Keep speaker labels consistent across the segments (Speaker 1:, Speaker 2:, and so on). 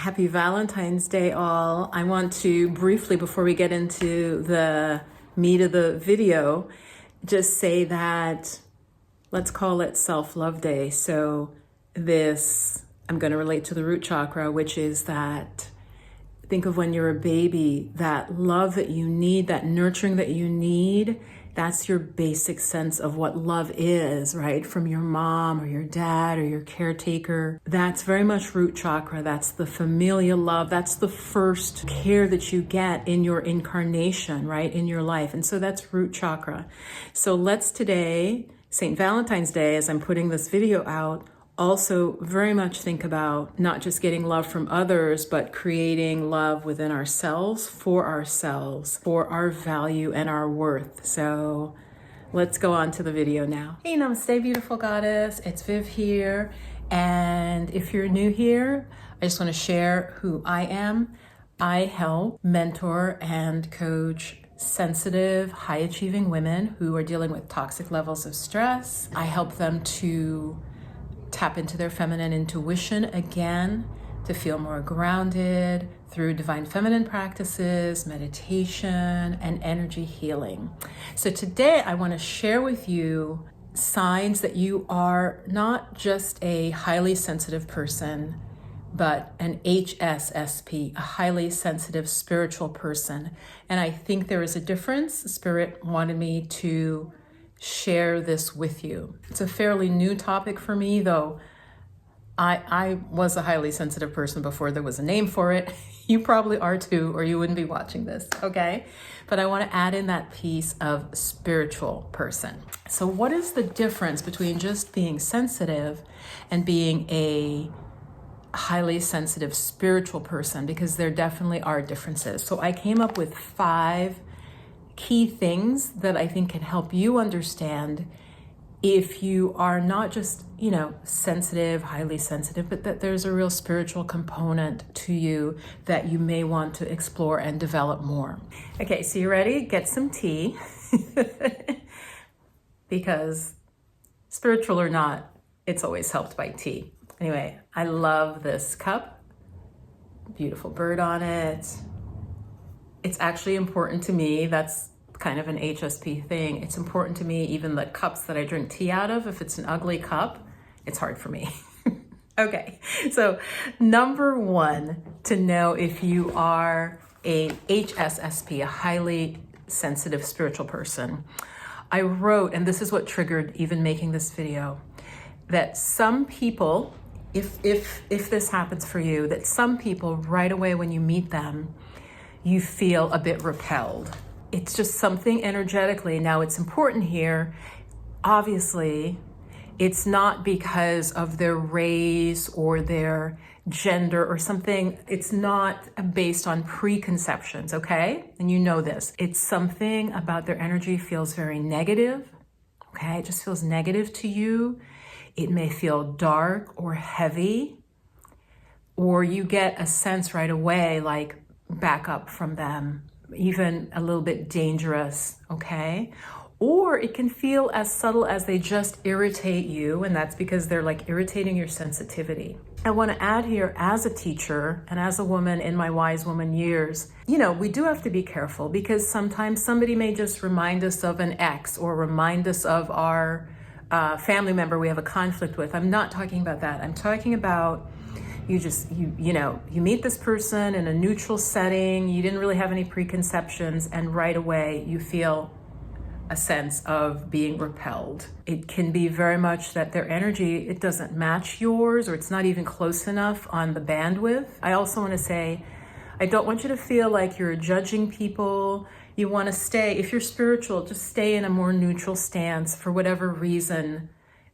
Speaker 1: Happy Valentine's Day, all. I want to briefly, before we get into the meat of the video, just say that let's call it Self-Love Day. So I'm going to relate to the root chakra, which is that think of when you're a baby, that love that you need, that nurturing that you need. That's your basic sense of what love is, right? From your mom or your dad or your caretaker. That's very much root chakra. That's the familial love. That's the first care that you get in your incarnation, right? In your life. And so that's root chakra. So let's today, St. Valentine's Day, as I'm putting this video out, also very much think about not just getting love from others, but creating love within ourselves, for our value and our worth. So let's go on to the video now. Hey, namaste, beautiful goddess. It's Viv here. And if you're new here, I just want to share who I am. I help mentor and coach sensitive, high-achieving women who are dealing with toxic levels of stress. I help them to tap into their feminine intuition again, to feel more grounded through divine feminine practices, meditation, and energy healing. So today I want to share with you signs that you are not just a highly sensitive person, but an HSSP, a highly sensitive spiritual person. And I think there is a difference. Spirit wanted me to share this with you. It's a fairly new topic for me, though I was a highly sensitive person before there was a name for it. You probably are too, or you wouldn't be watching this, okay? But I want to add in that piece of spiritual person. So what is the difference between just being sensitive and being a highly sensitive spiritual person? Because there definitely are differences. So I came up with 5 key things that I think can help you understand if you are not just, sensitive, highly sensitive, but that there's a real spiritual component to you that you may want to explore and develop more. Okay, so you ready? Get some tea. Because spiritual or not, it's always helped by tea. Anyway, I love this cup. Beautiful bird on it. It's actually important to me. That's kind of an HSP thing. It's important to me, even the cups that I drink tea out of. If it's an ugly cup, it's hard for me. Okay, so number 1, to know if you are a HSSP, a highly sensitive spiritual person. I wrote, and this is what triggered even making this video, that some people, if this happens for you, that some people right away when you meet them, you feel a bit repelled. It's just something energetically. Now it's important here, obviously, it's not because of their race or their gender or something. It's not based on preconceptions, okay? And you know this. It's something about their energy feels very negative, okay? It just feels negative to you. It may feel dark or heavy, or you get a sense right away like back up from them, even a little bit dangerous, okay? Or it can feel as subtle as they just irritate you, and that's because they're like irritating your sensitivity. I want to add here, as a teacher and as a woman in my wise woman years, we do have to be careful, because sometimes somebody may just remind us of an ex or remind us of our family member we have a conflict with. I'm not talking about that. I'm talking about you meet this person in a neutral setting, you didn't really have any preconceptions, and right away you feel a sense of being repelled. It can be very much that their energy, it doesn't match yours, or it's not even close enough on the bandwidth. I also want to say, I don't want you to feel like you're judging people. You want to stay, if you're spiritual, just stay in a more neutral stance for whatever reason.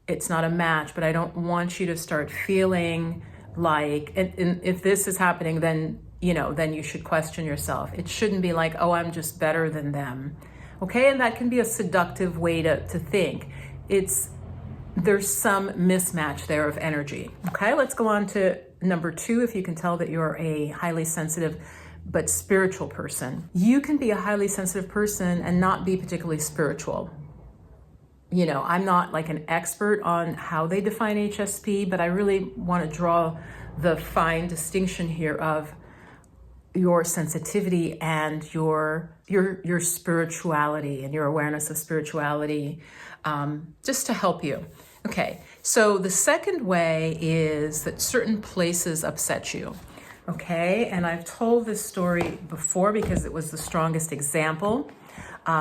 Speaker 1: It's not a match, but I don't want you to start feeling like, and if this is happening, then you should question yourself. It shouldn't be like, oh, I'm just better than them. Okay, and that can be a seductive way to think. There's some mismatch there of energy. Okay, let's go on to number 2. If you can tell that you're a highly sensitive but spiritual person. You can be a highly sensitive person and not be particularly spiritual. you know, I'm not like an expert on how they define HSP, but I really want to draw the fine distinction here of your sensitivity and your spirituality and your awareness of spirituality, just to help you. Okay, so the second way is that certain places upset you. Okay, and I've told this story before because it was the strongest example.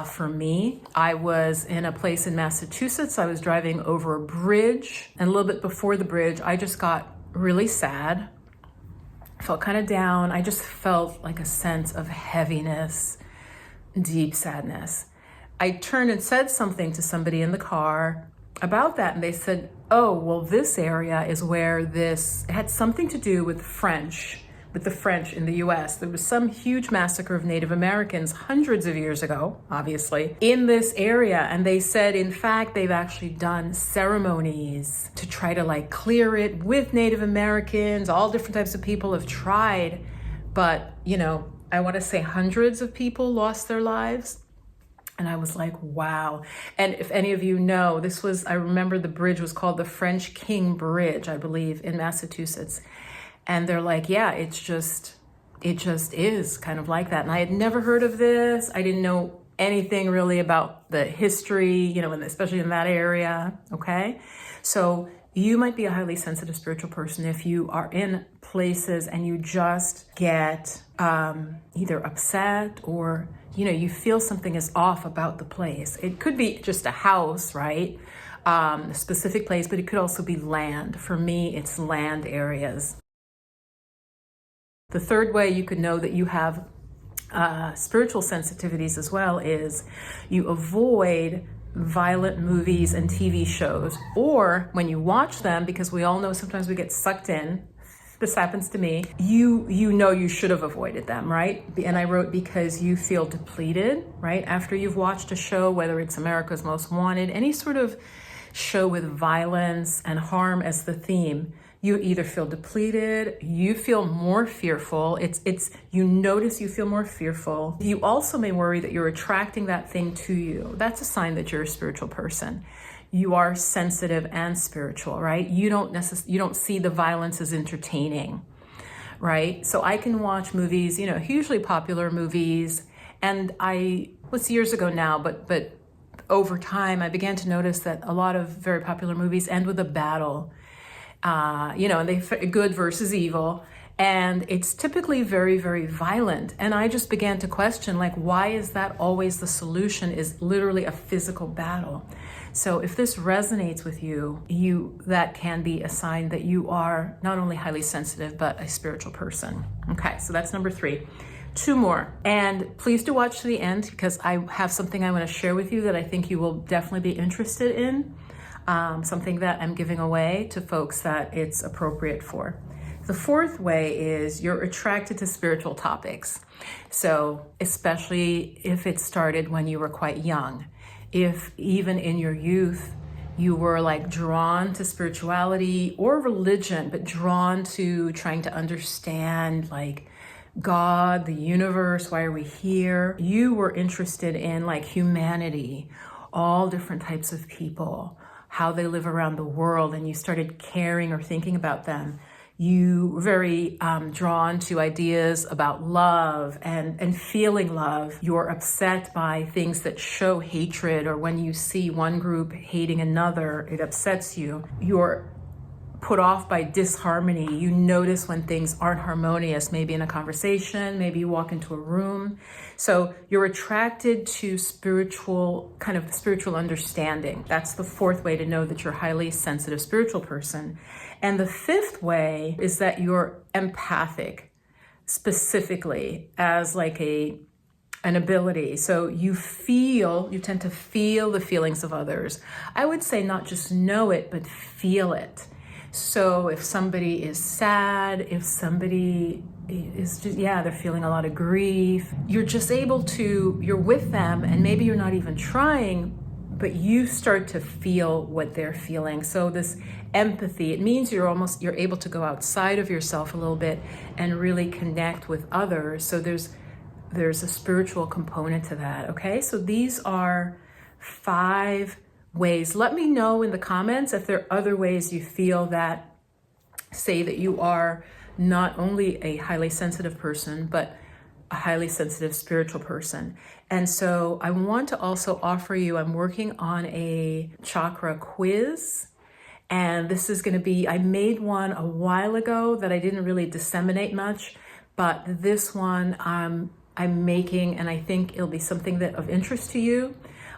Speaker 1: For me, I was in a place in Massachusetts. I was driving over a bridge, and a little bit before the bridge, I just got really sad. Felt kind of down. I just felt like a sense of heaviness, deep sadness. I turned and said something to somebody in the car about that, and they said, oh, well, this area is where this had something to do with the French in the US. There was some huge massacre of Native Americans hundreds of years ago, obviously, in this area. And they said, in fact, they've actually done ceremonies to try to like clear it with Native Americans. All different types of people have tried, but you know, I want to say hundreds of people lost their lives. And I was like, wow. And if any of you know, I remember the bridge was called the French King Bridge, I believe, in Massachusetts. And they're like, yeah, it just is kind of like that. And I had never heard of this. I didn't know anything really about the history, you know, especially in that area, okay? So you might be a highly sensitive spiritual person if you are in places and you just get either upset or, you know, you feel something is off about the place. It could be just a house, right? A specific place, but it could also be land. For me, it's land areas. The third way you could know that you have spiritual sensitivities as well is you avoid violent movies and TV shows, or when you watch them, because we all know sometimes we get sucked in. This happens to me. You know you should have avoided them, right? And I wrote because you feel depleted, right? After you've watched a show, whether it's America's Most Wanted, any sort of show with violence and harm as the theme, you either feel depleted, you feel more fearful. You notice you feel more fearful. You also may worry that you're attracting that thing to you. That's a sign that you're a spiritual person. You are sensitive and spiritual, right? You don't see the violence as entertaining, right? So I can watch movies, you know, hugely popular movies, and was years ago now, but over time I began to notice that a lot of very popular movies end with a battle. You know, and good versus evil, and it's typically very, very violent. And I just began to question, like, why is that always the solution? Is literally a physical battle. So if this resonates with you, that can be a sign that you are not only highly sensitive, but a spiritual person. Okay, so that's number 3. 2 more, and please do watch to the end because I have something I want to share with you that I think you will definitely be interested in. Something that I'm giving away to folks that it's appropriate for. The 4th way is you're attracted to spiritual topics. So especially if it started when you were quite young, if even in your youth, you were like drawn to spirituality or religion, but drawn to trying to understand like God, the universe, why are we here? You were interested in like humanity, all different types of people, how they live around the world, and you started caring or thinking about them. You were very drawn to ideas about love and feeling love. You're upset by things that show hatred, or when you see one group hating another, it upsets you. You're put off by disharmony. You notice when things aren't harmonious, maybe in a conversation, maybe you walk into a room. So you're attracted to spiritual understanding. That's the 4th way to know that you're a highly sensitive spiritual person. And the 5th way is that you're empathic, specifically as like an ability. So you tend to feel the feelings of others. I would say not just know it, but feel it. So if somebody is sad, if somebody is just, they're feeling a lot of grief, you're with them, and maybe you're not even trying, but you start to feel what they're feeling. So this empathy, it means you're able to go outside of yourself a little bit and really connect with others. So there's a spiritual component to that, okay? So these are 5 ways. Let me know in the comments if there are other ways you feel that say that you are not only a highly sensitive person, but a highly sensitive spiritual person. And so I want to also offer you, I'm working on a chakra quiz. And this is going to be, I made one a while ago that I didn't really disseminate much, but this one I'm making, and I think it'll be something that of interest to you.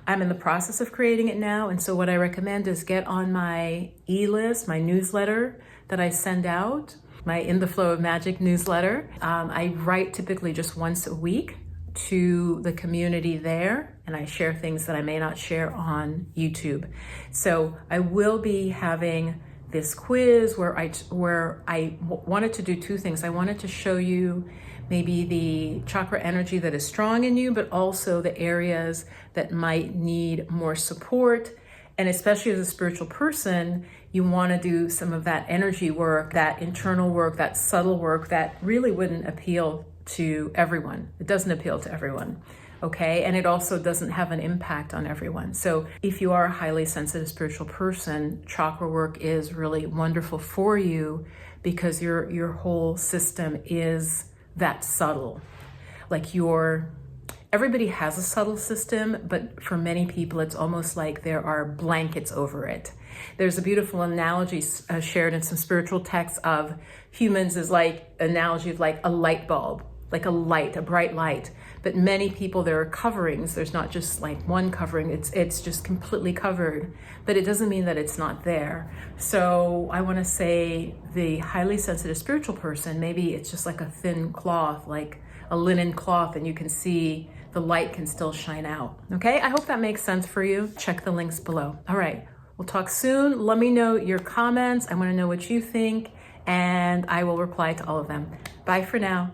Speaker 1: I'm in the process of creating it now. And so what I recommend is get on my e-list, my newsletter that I send out, my In the Flow of Magic newsletter. I write typically just once a week to the community there, and I share things that I may not share on YouTube. So I will be having this quiz where I wanted to do two things. I wanted to show you maybe the chakra energy that is strong in you, but also the areas that might need more support. And especially as a spiritual person, you want to do some of that energy work, that internal work, that subtle work that really wouldn't appeal to everyone. It doesn't appeal to everyone, okay? And it also doesn't have an impact on everyone. So if you are a highly sensitive spiritual person, chakra work is really wonderful for you because your whole system is that subtle. Like everybody has a subtle system, but for many people, it's almost like there are blankets over it. There's a beautiful analogy shared in some spiritual texts of humans is like analogy of like a light bulb, like a light, a bright light. But many people, there are coverings. There's not just like one covering, it's just completely covered, but it doesn't mean that it's not there. So I want to say the highly sensitive spiritual person, maybe it's just like a thin cloth, like a linen cloth, and you can see the light can still shine out. Okay, I hope that makes sense for you. Check the links below. All right, we'll talk soon. Let me know your comments. I want to know what you think, and I will reply to all of them. Bye for now.